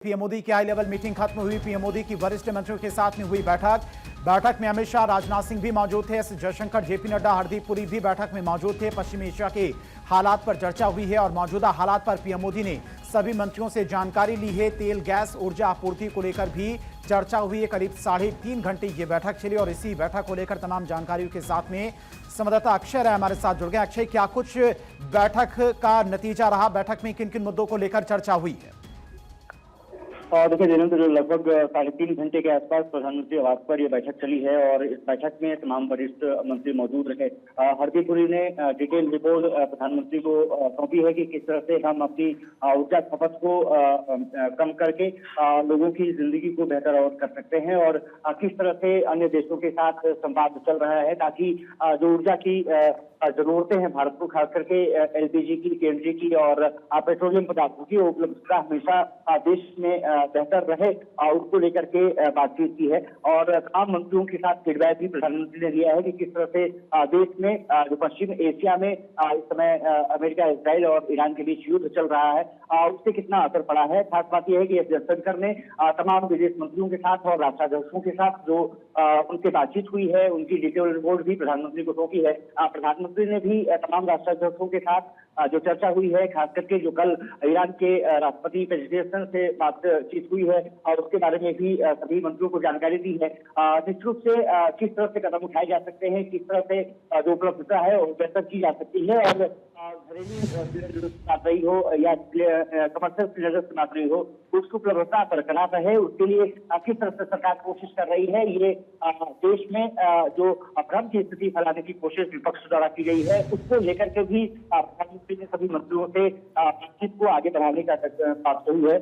PM Modi की high level meeting खत्म हुई। पीएम मोदी की वरिष्ठ मंत्रियों के साथ में हुई बैठक में अमित शाह, राजनाथ सिंह भी मौजूद थे। एस जयशंकर, जेपी नड्डा, हरदीप पुरी भी बैठक में मौजूद थे। पश्चिमी एशिया के हालात पर चर्चा हुई है और मौजूदा हालात पर पीएम मोदी ने सभी मंत्रियों से जानकारी ली है। तेल, गैस, ऊर्जा आपूर्ति को लेकर भी चर्चा हुई है। करीब 3.5 घंटे ये बैठक चली और इसी बैठक को लेकर तमाम जानकारियों के साथ में संवाददाता अक्षय राय हमारे साथ जुड़ गए। अक्षय, क्या कुछ बैठक का नतीजा रहा? बैठक में किन किन मुद्दों को लेकर चर्चा हुई है? देखिए देवेंद्र, लगभग 3.5 घंटे के आसपास प्रधानमंत्री आवास पर यह बैठक चली है और इस बैठक में तमाम वरिष्ठ मंत्री मौजूद रहे। हरदीप पुरी ने डिटेल रिपोर्ट प्रधानमंत्री को सौंपी है कि किस तरह से हम अपनी ऊर्जा खपत को कम करके लोगों की जिंदगी को बेहतर और कर सकते हैं और किस तरह से अन्य देशों के साथ संवाद चल रहा है ताकि जो ऊर्जा की जरूरतें हैं भारत को, खास करके एलपीजी की, केएनजी की और पेट्रोलियम पदार्थों की उपलब्धता हमेशा देश में बेहतर रहे, उसको लेकर के बातचीत की है। और तमाम मंत्रियों के साथ फीडबैक भी प्रधानमंत्री ने दिया है कि किस तरह से देश में जो पश्चिम एशिया में इस समय अमेरिका, इजराइल और ईरान के बीच युद्ध चल रहा है, उससे कितना असर पड़ा है। खास बात यह है कि एस जयशंकर ने तमाम विदेश मंत्रियों के साथ और राष्ट्राध्यक्षों के साथ जो उनसे बातचीत हुई है, उनकी डिटेल रिपोर्ट भी प्रधानमंत्री को सौंपी है। प्रधानमंत्री ने भी तमाम राष्ट्राध्यक्षों के साथ जो चर्चा हुई है, खास करके जो कल ईरान के राष्ट्रपति पेजेशकियान से बातचीत हुई है और उसके बारे में भी सभी मंत्रियों को जानकारी दी है। निश्चित रूप से किस तरह से कदम उठाए जा सकते हैं, किस तरह से जो उपलब्धता है वो बेहतर की जा सकती है और घरेलू सिलेंडर बात रही हो या कमर्शियल सिलेंडर की बात रही हो, उसकी उपलब्धता बरकरार रहे, उसके लिए किस तरह से सरकार कोशिश कर रही है। ये देश में जो भ्रम की स्थिति फैलाने की कोशिश विपक्ष द्वारा की गई है, उसको लेकर के भी प्रधानमंत्री ने सभी मंत्रियों से बातचीत को आगे बढ़ाने का बात कही है।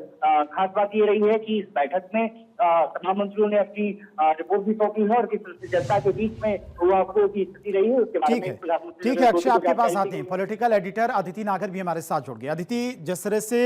खास बात ये रही है कि इस बैठक में तमाम मंत्रियों ने अपनी रिपोर्ट भी सौंपी है और किस तरह से जनता के बीच में हुआ की स्थिति रही है उसके बारे में प्रधानमंत्री। ठीक है अक्षय, आपके पास आते हैं। पॉलिटिकल एडिटर अदिति नागर भी हमारे साथ जुड़ गए। अदिति, जिस तरह से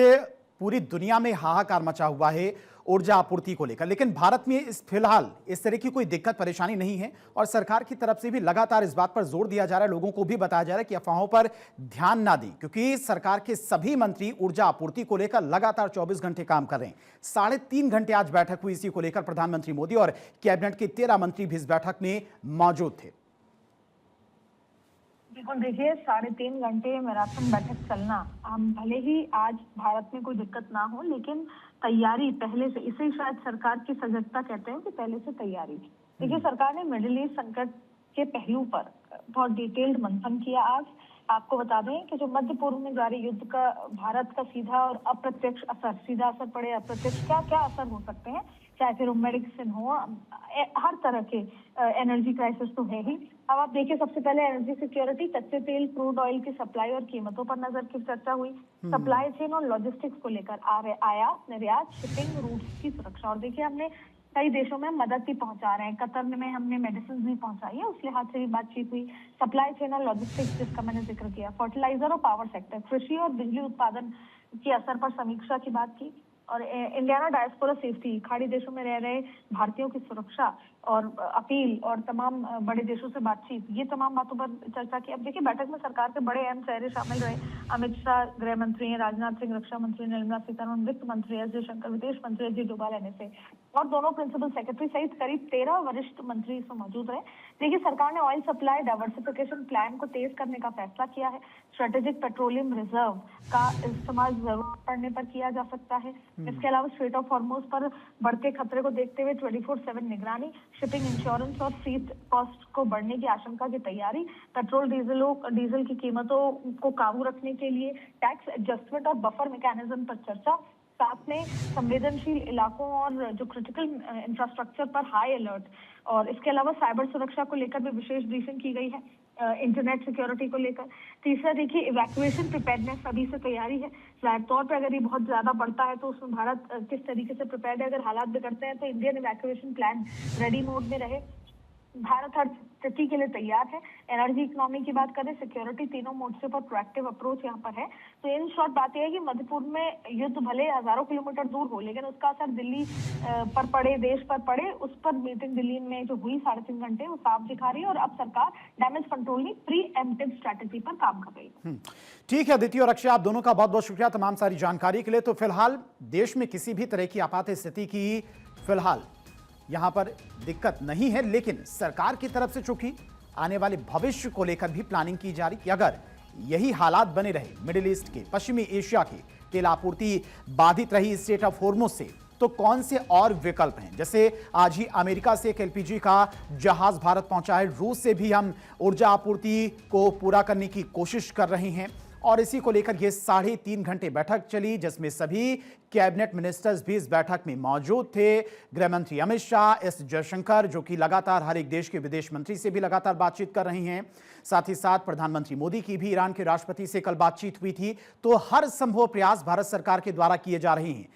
पूरी दुनिया में हाहाकार मचा हुआ है ऊर्जा आपूर्ति को लेकर, लेकिन भारत में फिलहाल इस तरह की कोई दिक्कत परेशानी नहीं है और सरकार की तरफ से भी लगातार इस बात पर जोर दिया जा रहा है, लोगों को भी बताया जा रहा है कि अफवाहों पर ध्यान ना दें, क्योंकि सरकार के सभी मंत्री ऊर्जा आपूर्ति को लेकर लगातार 24 घंटे काम कर रहे हैं। 3.5 घंटे आज बैठक हुई इसी को लेकर। प्रधानमंत्री मोदी और कैबिनेट के 13 मंत्री भी इस बैठक में मौजूद थे। बिल्कुल, देखिए 3.5 घंटे मैराथन बैठक चलना, भले ही आज भारत में कोई दिक्कत ना हो, लेकिन तैयारी पहले से, इसे शायद सरकार की सजगता कहते हैं कि पहले से तैयारी। देखिए, सरकार ने मिडिल ईस्ट संकट के पहलू पर बहुत डिटेल्ड मंथन किया। आज आपको बता दें कि जो मध्य पूर्व में जारी युद्ध का भारत का सीधा और अप्रत्यक्ष असर, सीधा असर पड़े, अप्रत्यक्ष क्या क्या असर हो सकते हैं, चाहे फिर मेडिसिन हो, हर तरह के एनर्जी क्राइसिस तो है ही। अब आप देखिए, सबसे पहले एनर्जी सिक्योरिटी, कच्चे तेल, क्रूड ऑयल की सप्लाई और कीमतों पर नजर की चर्चा हुई। सप्लाई चेन और लॉजिस्टिक्स को लेकर आयात, निर्यात, शिपिंग रूट्स की सुरक्षा, और देखिए हमने कई देशों में मदद भी पहुंचा रहे हैं। कतर में हमने मेडिसिन भी पहुंचाई है, उस लिहाज से भी बातचीत हुई। सप्लाई चेन और लॉजिस्टिक्स जिसका मैंने जिक्र किया, फर्टिलाइजर और पावर सेक्टर, कृषि और बिजली उत्पादन के असर पर समीक्षा की बात की, और इंडियाना डायस्पोरा सेफ्टी, खाड़ी देशों में रह रहे भारतीयों की सुरक्षा और अपील और तमाम बड़े देशों से बातचीत, ये तमाम बातों पर चर्चा की। अब देखिए, बैठक में सरकार के बड़े अहम चेहरे शामिल रहे। अमित शाह गृह मंत्री हैं, राजनाथ सिंह रक्षा मंत्री, निर्मला सीतारमण वित्त मंत्री, एस जयशंकर विदेश मंत्री, अजय डोभाल एनएसए और दोनों प्रिंसिपल सेक्रेटरी सहित करीब 13 वरिष्ठ मंत्री इसमें मौजूद रहे। देखिए, सरकार ने ऑयल सप्लाई डाइवर्सिफिकेशन प्लान को तेज करने का फैसला किया है। स्ट्रेटेजिक पेट्रोलियम रिजर्व का इस्तेमाल जरूरत पड़ने पर किया जा सकता है। इसके अलावा स्ट्रेट ऑफ हॉर्मुज पर बढ़ते खतरे को देखते हुए 24/7 निगरानी, शिपिंग इंश्योरेंस और फ्रीट कॉस्ट को बढ़ने की आशंका की तैयारी, पेट्रोल डीजल की कीमतों को काबू रखने के लिए टैक्स एडजस्टमेंट और बफर मैकेनिज्म पर चर्चा, साथ में संवेदनशील इलाकों और जो क्रिटिकल इंफ्रास्ट्रक्चर पर हाई अलर्ट, और इसके अलावा साइबर सुरक्षा को लेकर भी विशेष ब्रीफिंग की गई है, इंटरनेट सिक्योरिटी को लेकर। तीसरा, देखिए इवैक्यूएशन प्रिपेयर्डनेस अभी से तैयारी है। जाहिर तौर पर अगर ये बहुत ज्यादा बढ़ता है तो उसमें भारत किस तरीके से प्रिपेयर्ड है, अगर हालात बिगड़ते हैं तो Indian evacuation plan ready mode में रहे। भारत हर स्थिति के लिए तैयार है। एनर्जी इकोनॉमी की बात करें, सिक्योरिटी, तीनों मोर्चे पर प्रोएक्टिव अप्रोच यहाँ पर है। तो इन शॉर्ट बात यह है कि मणिपुर में युद्ध भले हजारों किलोमीटर दूर हो, लेकिन उसका असर दिल्ली पर पड़े, देश पर पड़े, उस पर मीटिंग दिल्ली में जो हुई 3.5 घंटे, वो साफ दिखा रही है। और अब सरकार डैमेज कंट्रोल की प्री एम्प्टिव स्ट्रैटेजी पर काम कर रही है। ठीक है अदिति और अक्षय, आप दोनों का बहुत बहुत शुक्रिया तमाम सारी जानकारी के लिए। तो फिलहाल देश में किसी भी तरह की आपात स्थिति की फिलहाल यहां पर दिक्कत नहीं है, लेकिन सरकार की तरफ से चूंकि आने वाले भविष्य को लेकर भी प्लानिंग की जा रही कि अगर यही हालात बने रहे मिडिल ईस्ट के, पश्चिमी एशिया के, तेल आपूर्ति बाधित रही स्ट्रेट ऑफ हॉर्मुज से, तो कौन से और विकल्प हैं। जैसे आज ही अमेरिका से एक एलपीजी का जहाज भारत पहुंचा है, रूस से भी हम ऊर्जा आपूर्ति को पूरा करने की कोशिश कर रहे हैं और इसी को लेकर यह 3.5 घंटे बैठक चली, जिसमें सभी कैबिनेट मिनिस्टर्स भी इस बैठक में मौजूद थे। गृह मंत्री अमित शाह, एस जयशंकर, जो कि लगातार हर एक देश के विदेश मंत्री से भी लगातार बातचीत कर रही हैं, साथ ही साथ प्रधानमंत्री मोदी की भी ईरान के राष्ट्रपति से कल बातचीत हुई थी। तो हर संभव प्रयास भारत सरकार के द्वारा किए जा रहे हैं